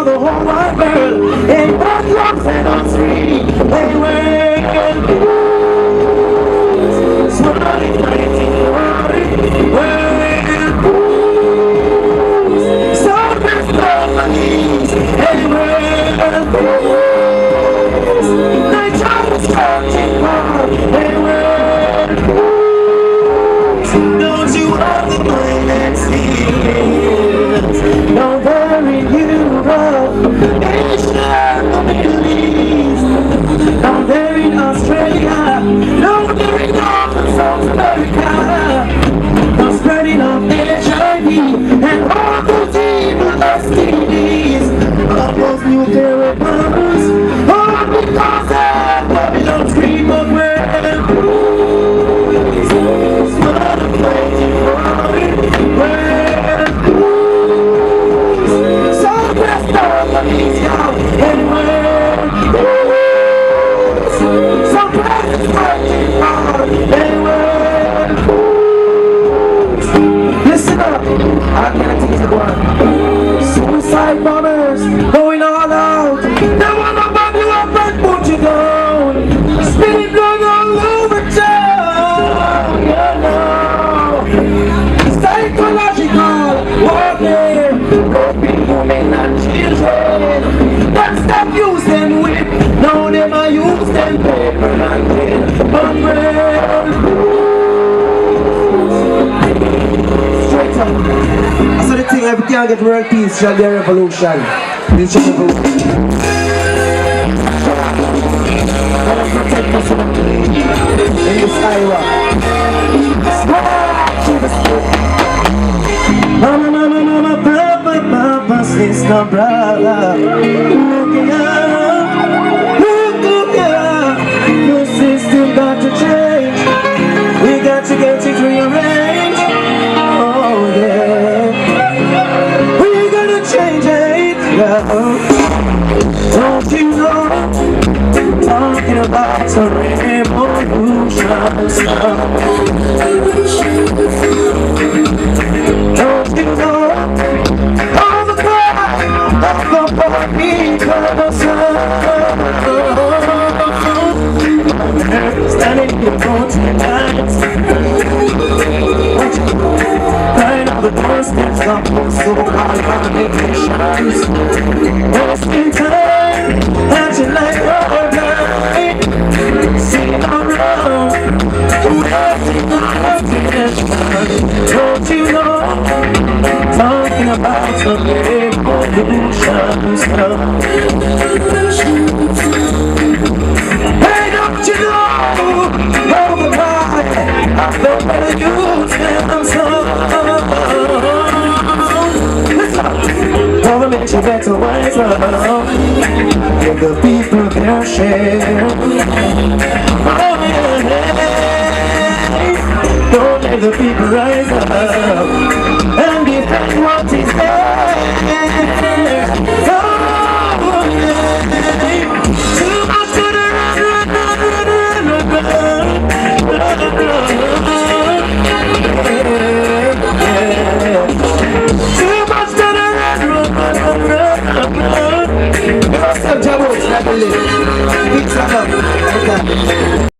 for the whole wide world. And what love set us free. They were somebody fighting the world. So there's nobody. They were they tried to start it hard. They were don't you have the planet seas? No, they're in Europe, Asia, Middle East. No, they're in Australia. No, they're in North and South America. No, spreading of HIV and all those evil STDs. All those nuclear weapons. All because of Babylon's dream of listen up, I can't teach the one. Suicide bombers going all out. They wanna bomb you up and put you down. Spinning blood all over town. You know, psychological warfare. Groping women and children. Don't stop use them whip. Now never use them paper and tin. Straight up. I saw the thing, if you can't get world peace, shall be a revolution. This shall be a revolution. In this Iowa. Mama, mama, mama, papa, papa, sister, brother. Look up, the system got to change. We got to get it rearranged. Oh yeah, we gotta change it. Yeah. Don't you know? Talking about a revolution. Don't you know? All the cry of the poor people. Standing in the road tonight. Right on the doorsteps of so-called congregations. Wasting time, acting like all night. Sitting around, waiting for attention. Don't you know? Talking about some revolution stuff. Hey, don't you know? Oh my, I felt better use them so. Government, you better wise up. Give the people their share. Oh yeah, don't let the people rise up and defend what is there.